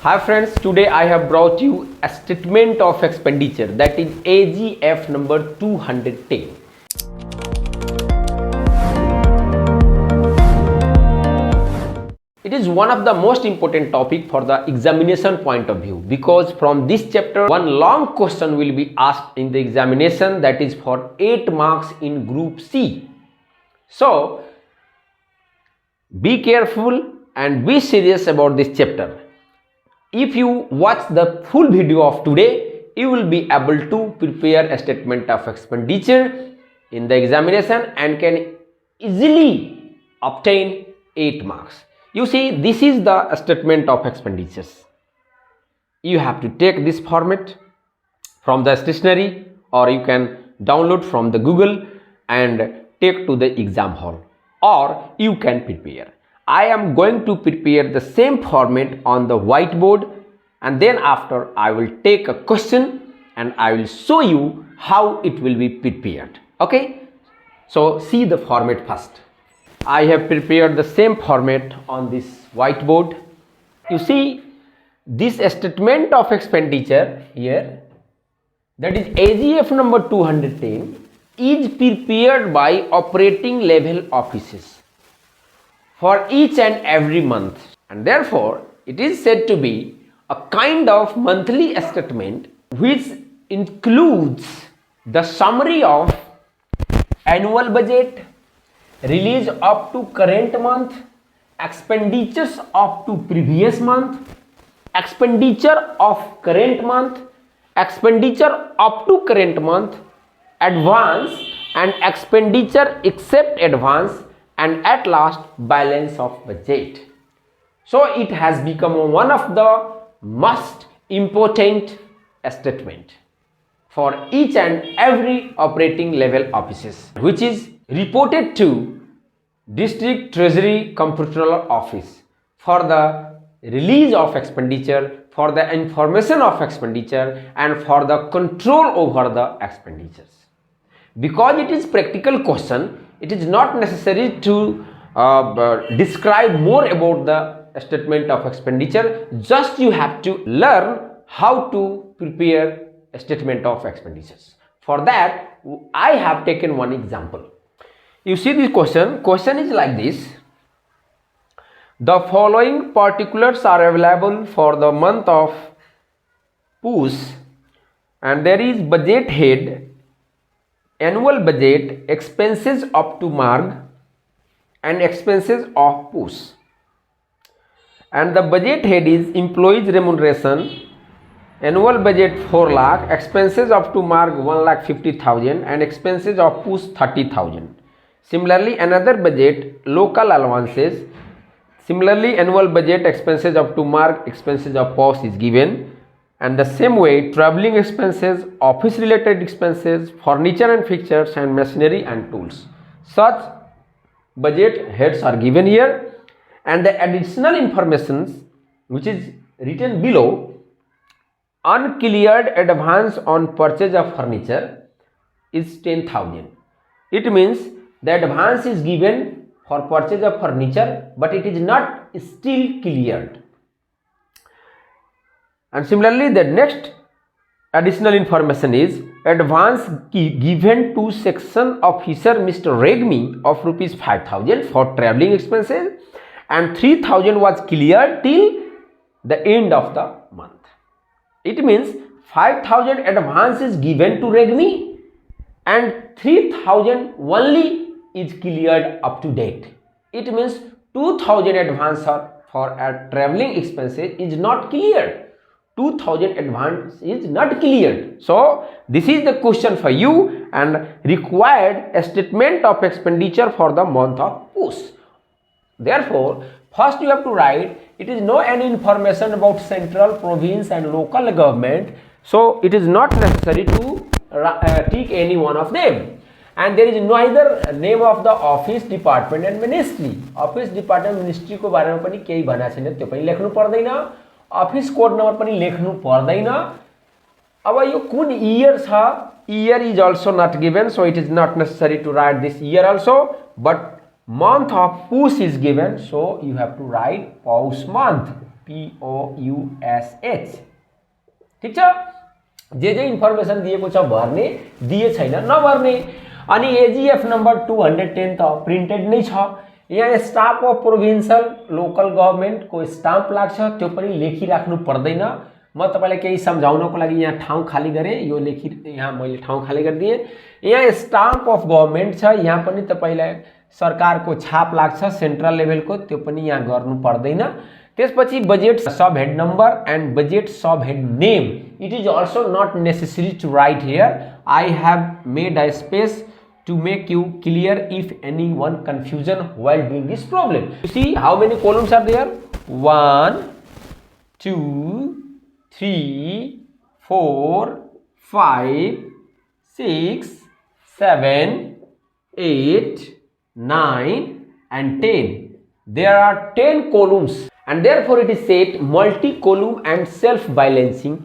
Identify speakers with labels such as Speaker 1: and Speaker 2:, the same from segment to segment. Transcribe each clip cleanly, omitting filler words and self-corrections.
Speaker 1: Hi friends, today I have brought you a statement of expenditure, that is AGF number 210. It is one of the most important topic for the examination point of view, because from this chapter one long question will be asked in the examination, that is for 8 marks in group C. So be careful and be serious about this chapter. If you watch the full video of today, you will be able to prepare a statement of expenditure in the examination and can easily obtain 8 marks. You see, this is the statement of expenditures. You have to take this format from the stationery, or you can download from the Google and take to the exam hall, or you can prepare. I am going to prepare the same format on the whiteboard, and then after I will take a question and I will show you how it will be prepared. Okay, so see the format first. I have prepared the same format on this whiteboard. You see, this statement of expenditure here, that is AGF number 210, is prepared by operating level offices for each and every month, and therefore it is said to be a kind of monthly statement which includes the summary of annual budget, release up to current month, expenditures up to previous month, expenditure of current month, expenditure up to current month, advance and expenditure except advance, and at last balance of budget. So it has become one of the most important statement for each and every operating level offices, which is reported to District Treasury Comptroller Office for the release of expenditure, for the information of expenditure, and for the control over the expenditures. Because it is practical question, it is not necessary to describe more about the statement of expenditure. Just you have to learn how to prepare a statement of expenditures. For that, I have taken one example. You see this question is like this: the following particulars are available for the month of Push, and there is budget head, annual budget, expenses up to mark, and expenses of Push. And the budget head is employees remuneration, annual budget 4 lakh, expenses up to mark 1,50,000, and expenses of Push 30,000. Similarly, another budget, local allowances. Similarly, annual budget, expenses up to mark, expenses of Push is given. And the same way, traveling expenses, office related expenses, furniture and fixtures, and machinery and tools. Such budget heads are given here, and the additional information which is written below: uncleared advance on purchase of furniture is 10,000. It means the advance is given for purchase of furniture, but it is not still cleared. And similarly, the next additional information is advance given to section officer Mr. Regmi of rupees 5,000 for travelling expenses, and 3,000 was cleared till the end of the month. It means 5,000 advance is given to Regmi and 3,000 only is cleared up to date. It means 2,000 advance for a travelling expenses is not cleared. 2,000 advance is not cleared. So this is the question for you, and required a statement of expenditure for the month of Push. Therefore, first you have to write, it is no any information about central, province and local government, so it is not necessary to take any one of them. And there is neither name of the office, department and ministry. Office, department, ministry को बारे में पनि केही भना छैन, त्यो पनि लेख्नु पर्दैन. अफिस कोड नम्बर पनि लेख्नु पर्दैन. अब यो कुन इयर छ, year is also not given, so it is not necessary to write this year also, but month of Push is given, so you have to write Push month. POUSH ठीक छ जे इन्फर्मेसन दिएको छ भर्ने दिए छैन नभर्ने अनि AGF नम्बर 210 त प्रिन्टेड नै छ यहाँ staff of provincial local government को स्टाम्प लाग्छ त्यो पनि लेखिराख्नु पर्दैन म तपाईलाई केही सम्झाउनको लागि यहाँ ठाउँ खाली गरे यो लेखि यहाँ मैले ठाउँ खाली गरिदिए यहाँ स्टाम्प अफ गभर्नमेन्ट छ यहाँ पनि तपाईलाई सरकारको छाप लाग्छ सेन्ट्रल लेभलको त्यो पनि यहाँ गर्नु पर्दैन त्यसपछि budget sub head number and budget sub head name it is also not necessary to write here I have made a space to make you clear if anyone confusion while doing this problem. You see how many columns are there? 1, 2, 3, 4, 5, 6, 7, 8, 9 and 10. There are 10 columns and therefore it is said multi-column and self-balancing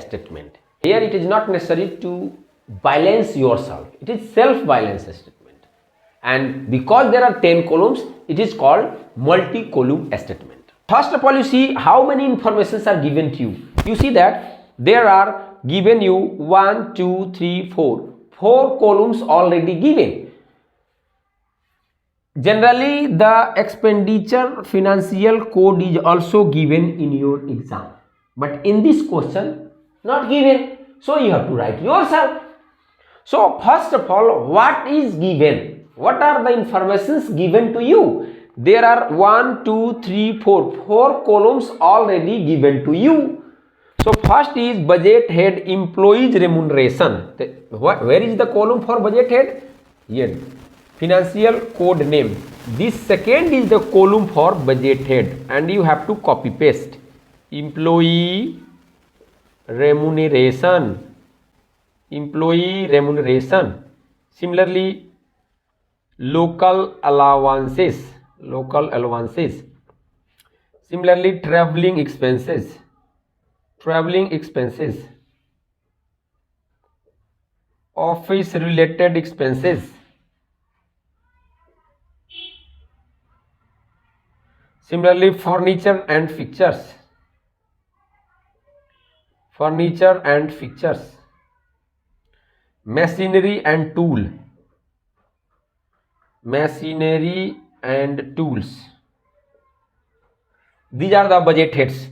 Speaker 1: statement. Here it is not necessary to balance yourself. It is self-balance statement. And because there are 10 columns, it is called multi-column statement. First of all, you see how many informations are given to you. You see that there are given you 1, 2, 3, 4. 4 columns already given. Generally, the expenditure financial code is also given in your exam. But in this question, not given. So you have to write yourself. So first of all, what is given? What are the informations given to you? There are 1, 2, 3, 4. 4 columns already given to you. So first is budget head employees remuneration. Where is the column for budget head? Here. Financial code name. This second is the column for budget head and you have to copy paste. Employee remuneration. Employee remuneration. Similarly, local allowances. Local allowances. Similarly, traveling expenses. Traveling expenses. Office related expenses. Similarly, furniture and fixtures. Furniture and fixtures. Machinery and tool. Machinery and tools. These are the budget heads.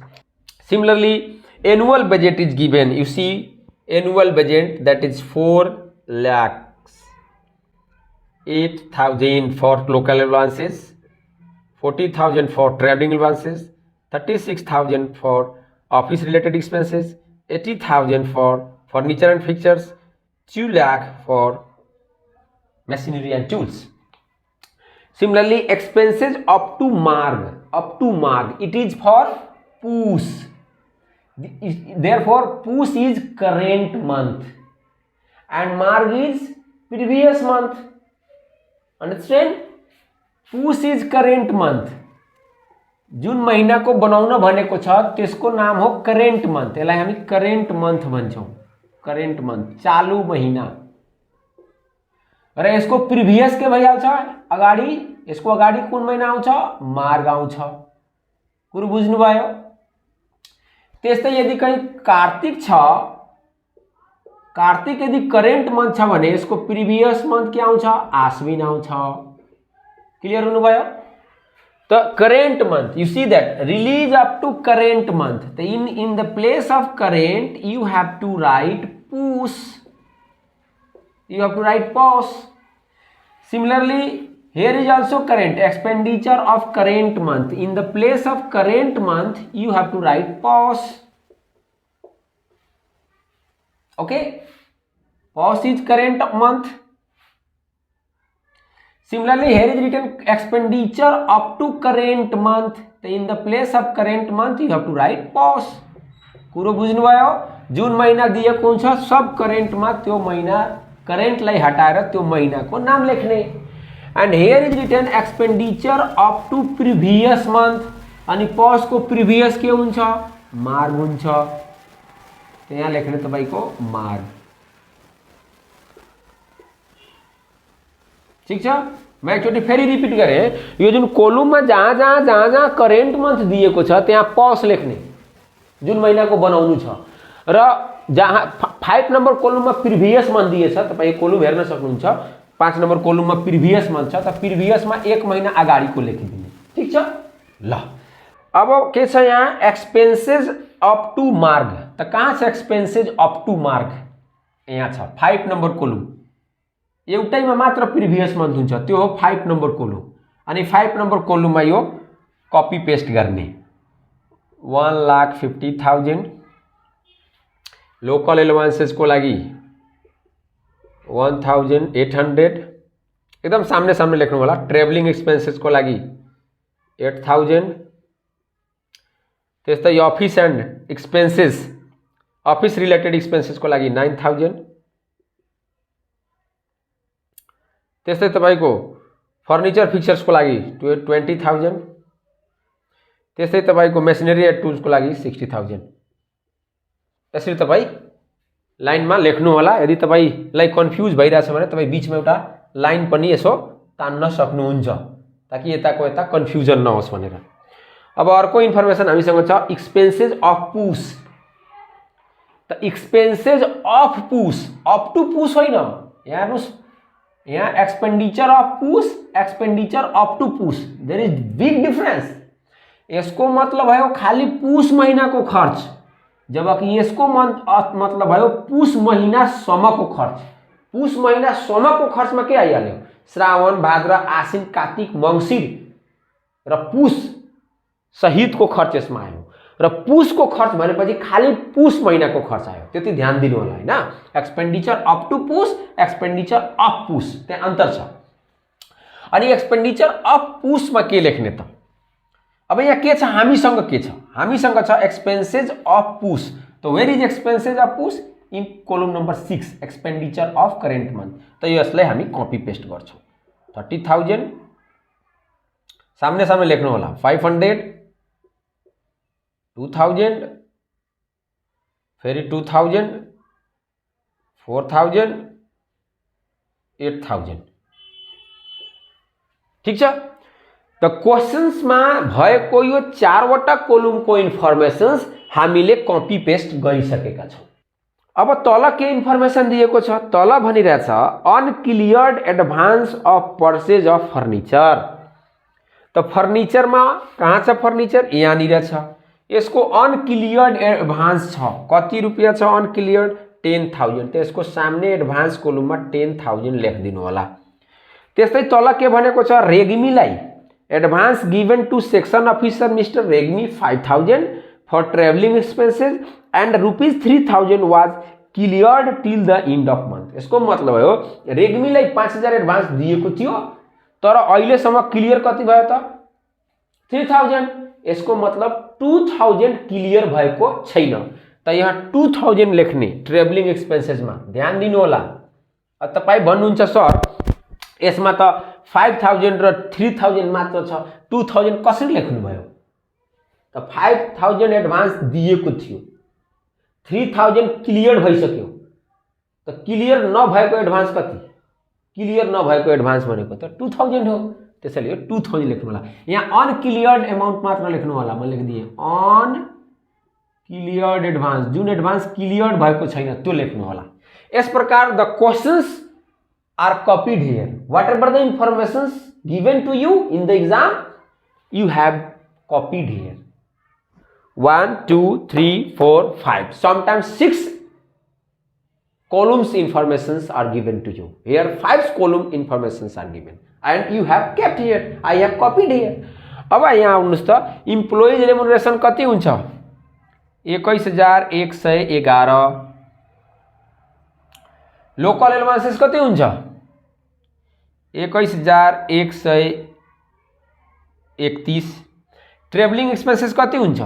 Speaker 1: Similarly, annual budget is given. You see annual budget, that is 4,08,000 for local allowances, 40,000 for traveling allowances, 36,000 for office related expenses, 80,000 for furniture and fixtures, 2 lakh for machinery and tools. Similarly, expenses up to mark. Up to mark. It is for PUS. Therefore, PUS is current month and mark is previous month. Understand? PUS is current month. जुन महीना को बनाउन भनेको छ त्यसको नाम हो current month. यसलाई हामी करेन्ट मन्थ भन्छौं. करेन्ट मन्थ चालू महीना. र यसको प्रिभियस के भइहाल्छ अगाडि. यसको अगाडि कुन महिना आउँछ? मार्ग आउँछ. कुरो बुझ्नु भयो? त्यस्तै यदि कहीं कार्तिक छ, कार्तिक यदि करेन्ट मन्थ छ भने यसको प्रिभियस मन्थ के आउँछ? आश्विन आउँछ. क्लियर हुनु भयो? The current month, you see that release up to current month. In the place of current, you have to write PUS. You have to write POS. Similarly, here is also current expenditure of current month. In the place of current month, you have to write POS. Okay, POS is current month. Similarly, here is written expenditure up to current month. In the place of current month, you have to write POS. कुरो बुझ्नु भयो? जुन महीना दिएको हुन्छ सब करेन्टमा त्यो महीना करेन्टलाई हटाएर त्यो महिनाको नाम लेख्ने. And here is written expenditure up to previous month. अनि POS को previous के हुन्छ? मार्च हुन्छ. यहाँ लेख्ने तपाईको मार्च. ठीक छ? मैं एकचोटि फेरि रिपिट गरेँ, यो जुन कोलुममा जहाँ जहाँ करेन्ट मन्थ दिएको छ त्यहाँ पस लेख्ने, जुन महिनाको बनाउनु छ, र जहाँ 5 नम्बर कोलुममा प्रिभियस मन्थ दिएछ, तपाईँ कोलुम हेर्न सक्नुहुन्छ, 5 नम्बर कोलुममा प्रिभियस मन्थ छ, त प्रिभियसमा 1 महिना अगाडिको लेखिदिने। ठीक छ ल। अब के छ यहाँ, एक्सपेन्सेस अप टु मार्ग। त कहाँ छ एक्सपेन्सेस अप टु मार्ग? यहाँ छ 5 नम्बर कोलुम, एउटैमा मात्र प्रिभियस मन्थ हुन्छ, त्यो हो 5 नम्बर कोलुम। अनि 5 नम्बर कोलुममा यो कपी पेस्ट गर्ने, 1,50,000 लोकल एलोवान्सेसको लागि 1,800, एकदम सामने सामने लेख्नु होला। ट्रेभलिङ एक्सपेन्सेसको लागि 8,000, त्यस्तै office and expenses, office related एक्सपेन्सेसको लागि 9,000, त्यस्तै तपाईको फर्निचर फिक्चर्सको लागि 20,000, त्यस्तै तपाईको मेसिनरी एन्ड टुल्सको लागि 60,000। यसरी तपाईँ लाइनमा लेख्नु होला। यदि तपाईलाई कन्फ्युज भइरहेछ भने तपाईँ बीचमा एउटा लाइन पनि यसो तान्न सक्नुहुन्छ, ताकि यताको यता कन्फ्युजन नहोस् भनेर। अब अर्को इन्फर्मेसन हामीसँग छ, एक्सपेन्सेस अफ पुस। त expenses of Poush, up to Poush होइन, यहाँ हेर्नुहोस्, यहाँ expenditure of Poush, expenditure up to Poush, there is big difference. यसको मतलब भयो खाली पुस महिनाको खर्च, जबकि यसको मतलब भयो पुस महिनासम्मको खर्च। पुस महिनासम्मको खर्चमा के आइहाल्यो, श्रावण, भाद्र, आश्विन, कार्तिक, मङ्सिर र पुस सहितको खर्च यसमा आयो। र पुसको खर्च भनेपछि खाली पुस महिनाको खर्च आयो, त्यति ध्यान दिनु होला हैन। एक्सपेन्डिचर अप टु पुस, एक्सपेन्डिचर अफ पुस, त्यहाँ अन्तर छ। अनि एक्सपेन्डिचर अफ पुसमा के लेख्ने त? अब यहाँ के छ, हामीसँग के छ, हामीसँग छ एक्सपेन्सेस अफ पुस। त where is expenses of Poush? In column number 6, expenditure of current month. त यसलाई हामी कपी पेस्ट गर्छौँ। 30,000 सामने सामने लेख्नु होला, 500, 2,000, फेरि 2,000, 4,000, 8,000। ठीक छ। त क्वेशन्समा भएको यो 4वटा कोलुमको इन्फर्मेसन्स हामीले कपी पेस्ट गरिसकेका छौँ। अब तल के इन्फर्मेसन दिएको छ? तल भनिरहेछ uncleared advance of purchase of furniture. त फर्निचरमा कहाँ छ फर्निचर? यहाँनिर छ। यसको अनक्लियर्ड एडभान्स छ, कति रुपियाँ छ अनक्लियर्ड? 10,000। त यसको सामने एडभान्स कोलुममा 10,000 लेखिदिनु होला। त्यस्तै तल के भनेको छ, रेग्मीलाई advance given to section officer mister Regmi 5,000 for travelling expenses and ₹3,000 was cleared till the end of month. यसको मतलब हो रेग्मीलाई 5,000 एडभान्स दिएको थियो, तर अहिलेसम्म क्लियर कति भयो त? 3,000। यसको मतलब 2,000 क्लियर भएको छैन। त यहाँ 2,000 लेख्ने ट्रेवलिंग एक्सपेन्सेसमा ध्यान दिनु होला। तपाई भन्नुहुन्छ सर यसमा त 5,000 र 3,000 मात्र छ, 2,000 कसरी लेख्नु भयो? त 5,000 एडभान्स दिएको थियो, 3,000 क्लियर भइसक्यो। त क्लियर नभएको एडभान्स कति? क्लियर नभएको एडभान्स भनेको त 2,000 हो। त्यसैले 2,000 लेख्नु होला। यहाँ अनक्लियर्ड एमाउन्ट मात्र लेख्नु होला। म लेखिदिएँ अनक्लियर्ड एडभान्स, जुन एडभान्स क्लियर भएको छैन त्यो लेख्नु होला। यस प्रकार the questions are copied here. Whatever the informations given to you in the exam, you have copied here. 1, 2, 3, 4, 5. Sometimes 6 columns informations are given to you. Here 5 column informations are given, and you have kept here. I have copied here. अब यहाँ आउनुस् त employees रेम्युनरेसन कति हुन्छ? 21,111। Local एलाउन्सेस कति हुन्छ? 21,131। Travelling expenses कति हुन्छ?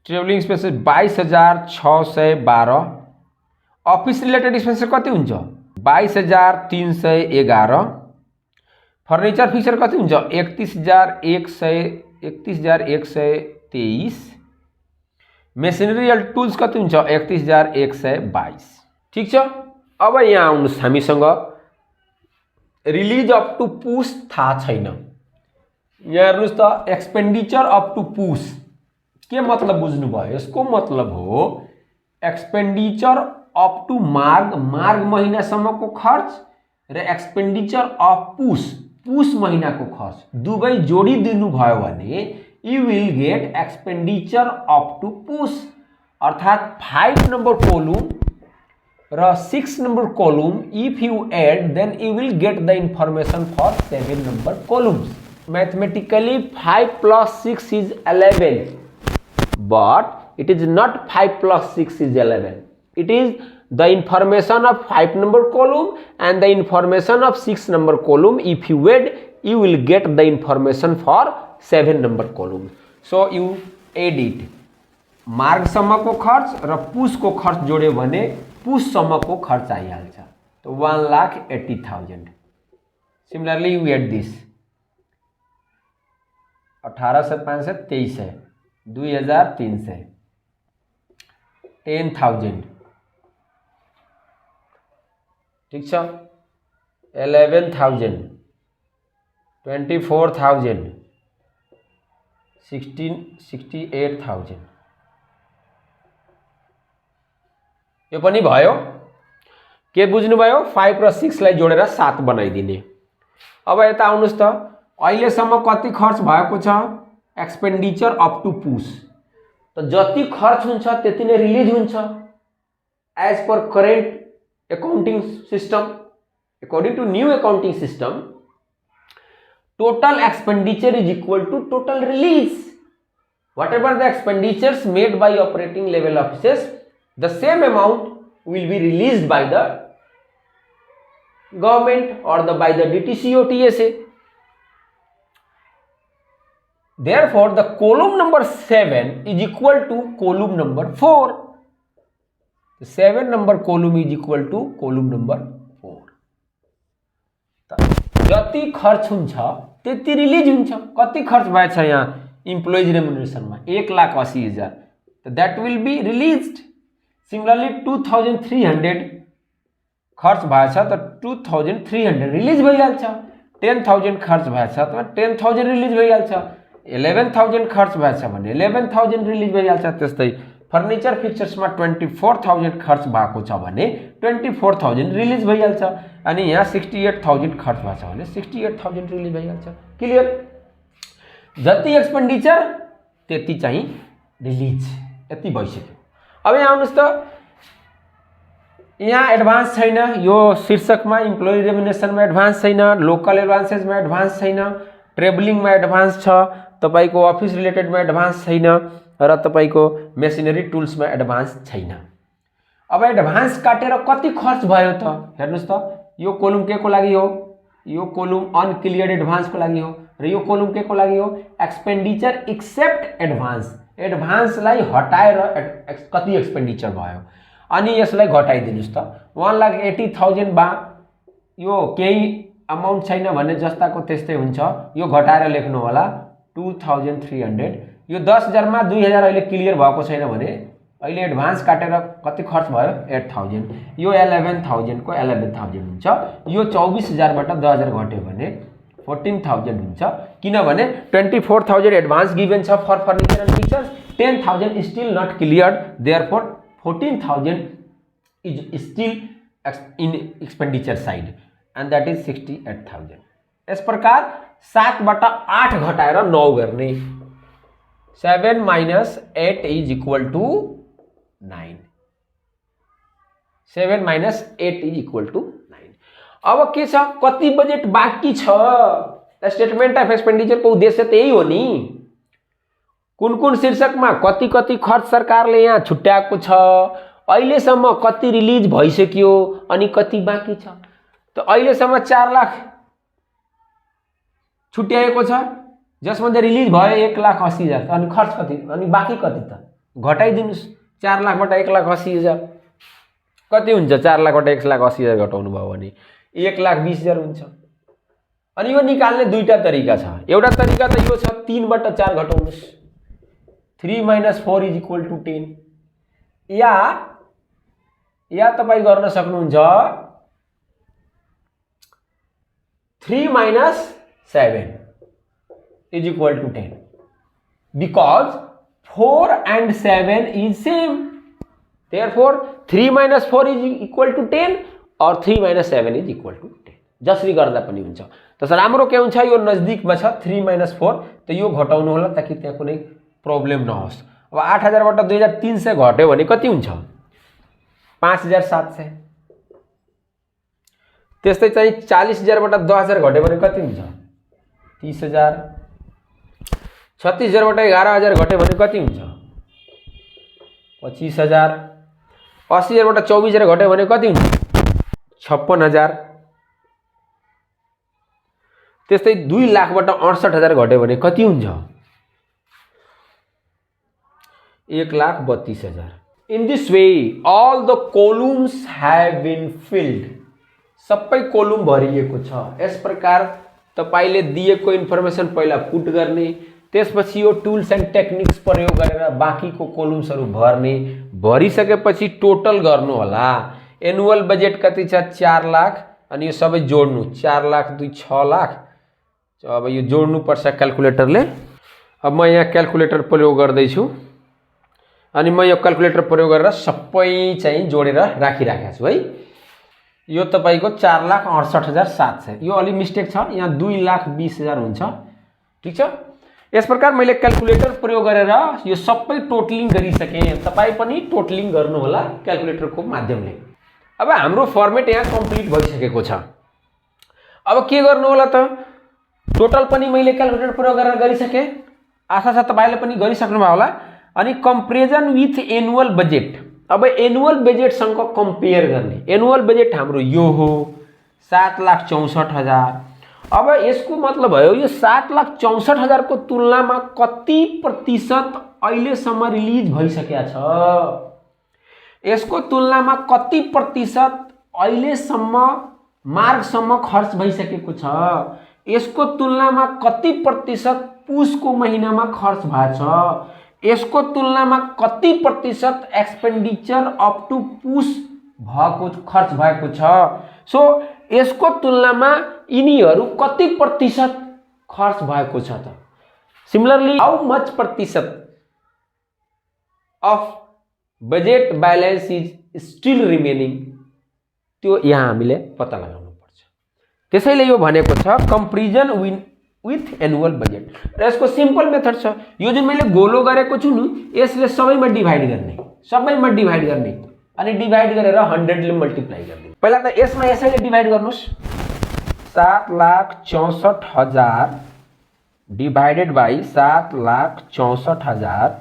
Speaker 1: Travelling expenses 22,612। Office related expenses कति हुन्छ? 22,311। फर्निचर फिक्चर कति हुन्छ? 31,123। मेसिनरी एन्ड टुल्स कति हुन्छ? 31,122। ठीक छ। अब यहाँ आउनुहोस्, हामीसँग रिलिज अप टु पुस थाहा छैन। यहाँ हेर्नुहोस् त, एक्सपेन्डिचर अप टु पुस के मतलब बुझ्नुभयो? यसको मतलब हो एक्सपेन्डिचर अप टु मार्ग, मार्ग महिनासम्मको खर्च र एक्सपेन्डिचर अफ पुस महिनाको खर्च दुवै जोडिदिनु भयो भने you will get expenditure up to पुस। अर्थात् 5 नंबर कोलुम र 6 number column if you add then you will get the information for 7 number columns. Mathematically 5 plus 6 is 11, but it is not 5 plus 6 is 11. It is the information of 5 number column and the information of 6 number column. If you add, you will get the information for 7 number column. So you add it. मार्गसम्मको खर्च र पुसको खर्च जोड्यो भने पुससम्मको खर्च आइहाल्छ। तो 1,80,000. Similarly you add this 18 से 5 से 23 है, 2,300, 10,000, ठीक छ, 11,000, 24,000, 68,000। यो पनि भयो। के बुझ्नुभयो? 5 र 6 लाई जोडेर 7 बनाइदिने। अब यता आउनुहोस् त, अहिलेसम्म कति खर्च भएको छ? Expenditure up to Poush. त जति खर्च हुन्छ त्यति नै रिलिज हुन्छ as per current accounting system. According to new accounting system, total expenditure is equal to total release. Whatever the expenditures made by operating level offices, the same amount will be released by the government or by the DTC or TSA. Therefore, the column number 7 is equal to column number 4. The 7 number column is equal to column number 4. जति खर्च हुन्छ त्यति release हुन्छ। कति खर्च भएछ यहाँ employees रेम्युनरेसनमा? 1,80,000, that will be released. Similarly 2,300 खर्च भएछ त 2,300 रिलीज भइहाल्छ। 10,000 खर्च भएछ त 10,000 रिलीज भइहाल्छ। 11,000 खर्च भएछ भने 11,000 रिलीज भइहाल्छ। त्यस्तै फर्निचर फिक्चर्समा 24,000 खर्च भएको छ भने 24,000 रिलीज भइहाल्छ। अनि यहाँ 68,000 खर्च भएको छ भने 68,000 रिलीज भइहाल्छ। क्लियर? जति एक्सपेन्डिचर त्यति चाहिँ रिलीज। यति भइसक्यो। अब यहाँ आउनुहोस् त, यहाँ एडभान्स छैन। यो शीर्षकमा इम्प्लोइ रेम्युनरेसनमा एडभान्स छैन, लोकल एडभान्सेसमा एडभान्स छैन, ट्रेभलिङमा एडभान्स छ, तपाईको अफिस रिलेटेडमा एडभान्स छैन र तपाईको मेसिनरी टुल्समा एडभान्स छैन। अब एडभान्स काटेर कति खर्च भयो त हेर्नुस् त। यो कोलुम के को लागि हो? यो कोलुम अनक्लियर्ड एडभान्स को लागि हो र यो कोलुम के को लागि हो? Expenditure accept advance. एडभान्सलाई हटाएर कति एक्सपेन्डिचर भयो अनि यसलाई घटाइदिनुस् त। 1,80,000 बा यो केही अमाउन्ट छैन भने जस्ताको त्यस्तै हुन्छ। यो घटाएर लेख्नु होला 2,300। यो 10,000 मा 2,000 अहिले क्लियर भएको छैन भने अहिले एडभान्स काटेर कति खर्च भयो? 8,000। यो 11,000 को 11,000 हुन्छ। यो 24,000 बाट 10,000 घट्यो भने 14,000 हुन्छ। किनभने 24,000 एडभान्स गिवन छ for furniture and fixtures, 10,000 still not cleared, therefore 14,000 is still in expenditure side and that is 68,000। इस प्रकार 7 बाट 8 घटाएर 9 गर्ने। 7 minus 8 is equal to 9. 7 minus 8 is equal to 9. अब के छ? कति बजेट बाँकी छ? स्टेटमेन्ट अफ एक्सपेन्डिचर को उद्देश्य त्यही हो नि। कुन कुन शीर्षकमा कति कति खर्च सरकारले यहाँ छुट्याएको छ, अहिलेसम्म कति रिलिज भइसक्यो अनि कति बाँकी छ। त अहिलेसम्म 4 लाख छुट्याएको छ, जसमध्ये रिलीज भयो 1,80,000। अनि खर्च कति अनि बाँकी कति त घटाइदिनुस्। 4 लाख बाट 1,80,000 कति हुन्छ? 4 लाख बाट 1,80,000 घटाउनु भयो भने 1,20,000 हुन्छ। अनि यो निकाल्ने दुईटा तरिका छ। एउटा तरिका त यो छ 3 बाट 4 घटाउनुस्, 3 minus 4 is equal to 10। या या तपाईं गर्न सक्नुहुन्छ 3 minus 7 is equal to 10 because 4 and 7 is same. Therefore 3 minus 4 is equal to 10 or 3 minus 7 is equal to 10. जसरी गर्दा पनि हुन्छ। त्यसो राम्रो के हुन्छ यो नजदिकमा छ 3 minus 4 त यो घटाउनु होला ताकि त्यहाँ कुनै प्रब्लम नहोस्। अब 8000 बाट 2300 घट्यो भने कति हुन्छ 5700। त्यस्तै चाहिँ 40000 बाट 10000 घट्यो भने कति हुन्छ 30000। 36000 बाट 11000 घट्यो भने कति हुन्छ 25000। 80000 बाट 24000 घट्यो भने कति हुन्छ 56000। त्यस्तै 2 लाख बाट 68000 घट्यो भने कति हुन्छ 1,32,000। In this way all the columns have been filled. सबै कोलुम भरिएको छ। यस प्रकार तपाईले दिएको इन्फर्मेसन पहिला पुट गर्ने, त्यसपछि यो टुल्स एन्ड टेक्निक्स प्रयोग गरेर बाँकीको कोलुम्सहरु भर्ने, भरिसकेपछि टोटल गर्नु होला। एनुअल बजेट कति छ 4 लाख अनि यो सबै जोड्नु 4 लाख 2 6 लाख। अब यो जोड्नु पर्छ क्याल्कुलेटरले। अब म यहाँ क्याल्कुलेटर प्रयोग गर्दै छु अनि म यो क्याल्कुलेटर प्रयोग गरेर सबै चाहिँ जोडेर राखिराखेको छु है। यो तपाईको 4,68,700। यो अलि मिस्टेक छ, यहाँ 2,20,000 हुन्छ। ठीक छ। यस प्रकार मैले क्याल्कुलेटर प्रयोग गरेर यो सबै टोटलिङ गरिसके। तपाई पनि टोटलिङ गर्नु होला क्याल्कुलेटरको माध्यमले। अब हाम्रो फर्मेट यहाँ कम्प्लिट भइसकेको छ। अब के गर्नु होला त टोटल पनि मैले क्याल्कुलेटर प्रयोग गरेर गरिसके। आशा छ तपाईले पनि गरिसक्नु भयो होला। अनि कम्पेरिजन विथ एनुअल बजेट। अब एनुअल बजेट सँग कम्पेयर गर्ने। एनुअल बजेट हाम्रो यो हो 7,64,000। अब यसको मतलब भयो यो 7,64,000 को तुलनामा कति प्रतिशत अहिलेसम्म रिलिज भइसकेको छ, यसको तुलनामा कति प्रतिशत अहिलेसम्म मार्चसम्म खर्च भइसकेको छ, यसको तुलनामा कति प्रतिशत पुसको महिनामा खर्च भएको छ, यसको तुलनामा कति प्रतिशत एक्सपेन्डिचर अप टु पुस भएको खर्च भएको छ। सो यसको तुलनामा यिनीहरू कति प्रतिशत खर्च भएको छ त। सिमिलरली हाउ मच प्रतिशत of budget balance is still remaining, त्यो यहाँ हामीले पत्ता लगाउनु पर्छ। त्यसैले यो भनेको छ कम्पेरिजन विथ एनुअल बजेट। र यसको सिम्पल मेथड छ। यो जुन मैले गोलो गरेको छु नि यसले सबैमा डिभाइड गर्ने, सबैमा डिभाइड गर्ने अनि डिभाइड गरेर 100 ले मल्टिप्लाई गर्ने। पहिला त यसमा यसैले डिभाइड गर्नुस्। 7,64,000 डिवाइडेड बाइ 7,64,000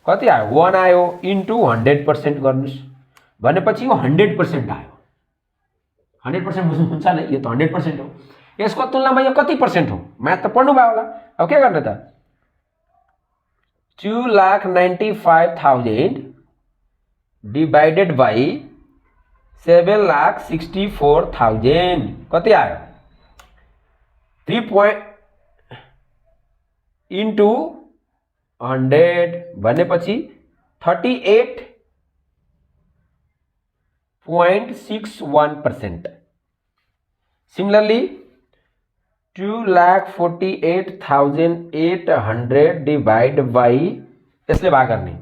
Speaker 1: कति आयो 1 आयो इन्टु 100% गर्नुस् भनेपछि यो 100% आयो। 100% हुन्छ नि, यो त 100% हो। यसको तुलनामा यो कति पर्सेन्ट हो म्याथ त पढ्नु भयो होला। अब के गर्ने त 2,95,000 डिवाइडेड बाइ 7,64,000 कति आयो 3 इन्टु 100 भनेपछि 38.61%। सिमिलरली 2,48,800 डिवाइड बाई यसले भाग गर्ने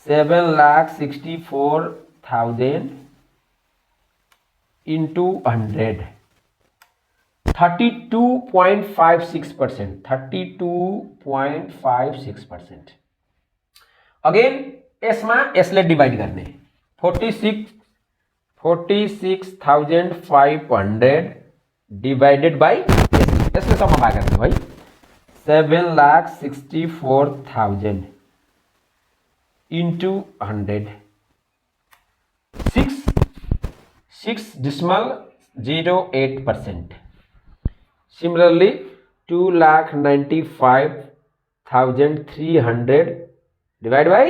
Speaker 1: 7,64,000 इन्टु 100 32.56%। 32.56%। अगेन यसमा यसले डिवाइड गर्ने 46,500 डिवाइडेड बाई यसले सम्म भाग गर्ने भाइ 7,64,000 into 100 6.08%। Similarly 2,95,300 divided by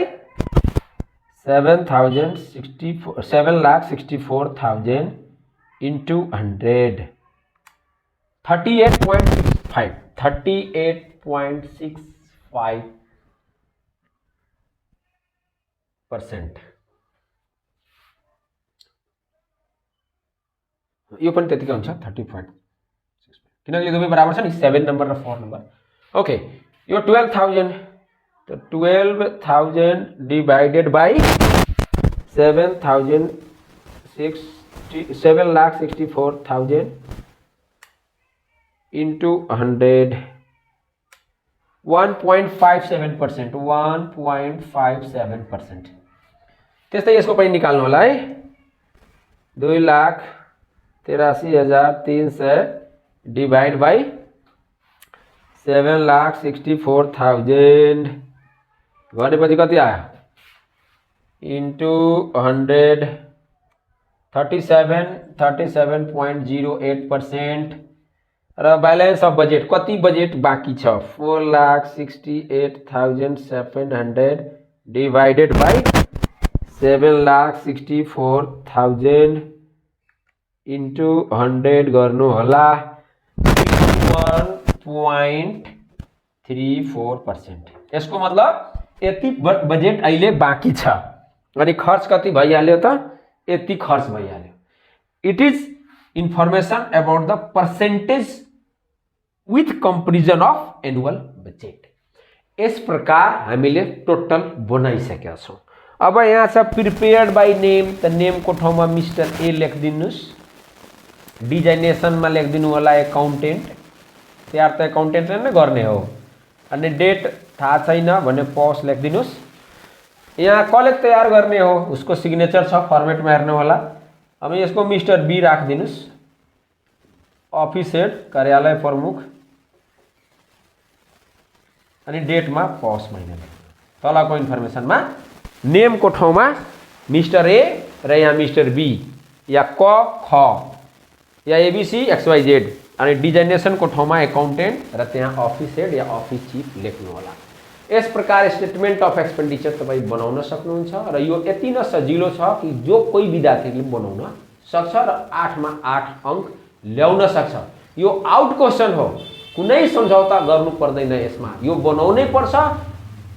Speaker 1: 7,64,000 into 100 38.65 38.65%। यो पनि त्यतिकै हुन्छ 30.6 किनकि यो दुवै बराबर छ नि 7 नम्बर र 4 नम्बर ओके यो 12,000 त 12,000 डिवाइडेड बाई 7,64,000 into 100 1.57% 1.57% त्यस्तै यसको पनि निकाल्नु होला है 2,83,300 डिवाइड बाई 7,64,000 भनेपछि कति आयो इन्टु 100 37.08% र बैलेंस अफ बजेट कति बजेट बाँकी छ 4,68,700 डिवाइडेड बाई 7,64,000 इन्टु 100 गर्नु होला 1.34%। यसको मतलब यति बजेट अहिले बाँकी छ अनि खर्च कति भइहाल्यो त यति खर्च भइहाल्यो। It is information about the percentage with comparison of annual budget. इस प्रकार हामीले टोटल बनाइसकेका छौं। अब यहाँ छ प्रिपेयर्ड बाई नेम त नेम को ठाउँमा मिस्टर ए लेखिदिनुस् डिजाइनेसन मा लेखिदिनु होला अकाउन्टेन्ट तयार त अकाउन्टेन्टले नै गर्ने हो अनि डेट थाहा छैन भने पस लेखिदिनुस्। यहाँ कसले तयार गर्ने हो उसको सिग्नेचर छ फर्मेटमा हेर्नु होला। अब यसको मिस्टर बी राखिदिनुस् अफिस हेड कार्यालय प्रमुख अनि डेटमा पस महिना तलको इन्फर्मेसनमा नेम को ठाउँमा मिस्टर ए र यहाँ मिस्टर बी या क ख या एबीसी एक्सवाइजेड अनि डिजाइनेसन को ठाउँमा अकाउन्टेन्ट र त्यहाँ अफिस हेड या अफिस चीफ लेख्नु होला। इस प्रकार स्टेटमेंट अफ एक्सपेन्डिचर तपाई बनाउन सक्नुहुन्छ र यो यति न सजिलो छ कि जो कोही विद्यार्थीले बनाउन सक्छ र 8 मा 8 अंक ल्याउन सक्छ। यो आउट क्वेशन हो कुनै सम्झौता गर्नु पर्दैन यसमा यो बनाउनै पर्छ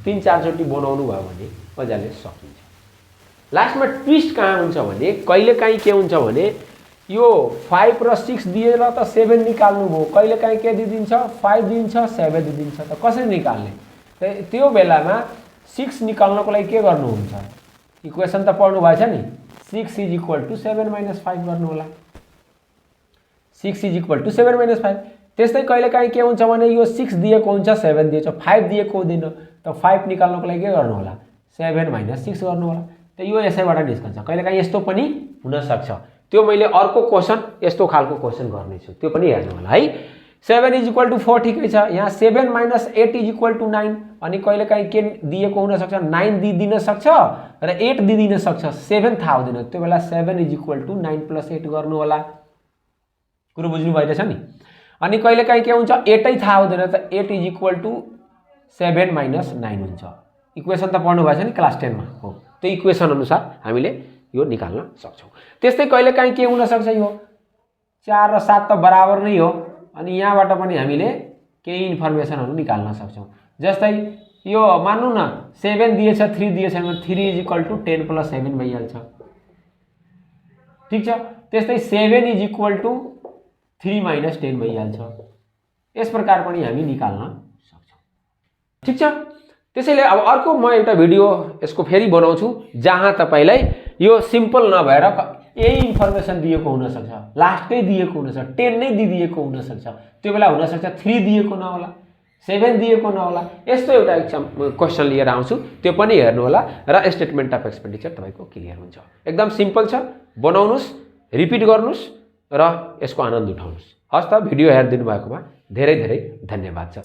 Speaker 1: 3-4 चोटी बनाउनु भयो भने मजाले सकिन्छ। लास्टमा ट्विस्ट कहाँ हुन्छ भने कहिलेकाहीँ के हुन्छ भने यो 5 र 6 दिएर त 7 निकाल्नु भयो कहिलेकाहीँ के दिन्छ 5 दिन्छ 7 दिन्छ त कसरी निकाल्ने त्यो बेलामा 6 निकाल्नको लागि के गर्नुहुन्छ इक्वेसन त पढ्नु भएछ नि 6 = 7 - 5 गर्नु होला 6 = 7 - 5। त्यस्तै कहिलेकाहीँ के हुन्छ भने यो 6 दिएको हुन्छ 7 दिएको 5 दिएको हुँदैन त 5 निकाल्नको लागि के गर्नु होला 7 - 6 गर्नु होला। त यो यसैबाट निस्कन्छ। कहिलेकाहीँ यस्तो पनि हुन सक्छ त्यो मैले अर्को क्वेशन यस्तो खालको क्वेशन गर्ने छु त्यो पनि हेर्नु होला है। 7 = 4 ठिकै छ। यहाँ 7 - 8 = 9 अनि कहिलेकाहीँ के दिएको हुन सक्छ 9 दिदिन सक्छ र 8 दिदिन सक्छ 7 थाहा हुँदैन त्यो बेला 7 = 9 + 8 गर्नु होला। कुरो बुझ्नु भइरहेछ नि। अनि कहिलेकाहीँ के हुन्छ 8 थाहा हुँदैन त 8 = 7 - 9 हुन्छ। इक्वेसन त पढ्नु भएछ नि क्लास 10 मा हो त्यो इक्वेसन अनुसार हामीले यो निकाल्न सक्छौं। त्यस्तै कहिलेकाहीँ के हुन सक्छ यो 4 र 7 त बराबर नै हो अनि यहाँबाट पनि हामीले केही इन्फर्मेसनहरु निकाल्न सक्छौं। जस्तै यो मान्नु न 7 दिएछ 3 दिएछ भने 3 = 10 + 7 भइहाल्छ। ठीक छ। त्यस्तै 7 = 3 - 10 भइहाल्छ। यस प्रकार पनि हामी निकाल्न सक्छौं। ठीक छ। त्यसैले अब अर्को म एउटा भिडियो यसको फेरि बनाउँछु जहाँ तपाईलाई यो सिम्पल नभएर यही इन्फर्मेसन दिएको हुन सक्छ लास्टै दिएको हुन सक्छ 10 नै दिएको हुन सक्छ त्यो बेला हुन सक्छ 3 दिएको नहोला 7 दिएको नहोला यस्तो एउटा क्वेशन लिएर आउँछु त्यो पनि हेर्नु होला र स्टेटमेन्ट अफ एक्सपेन्डिचर तपाईको क्लियर हुन्छ। एकदम सिम्पल छ बनाउनुस् रिपिट गर्नुस् र यसको आनन्द उठाउनुस्। हस् त भिडियो हेरिदिनु भएकोमा धेरै धेरै धन्यवाद छ।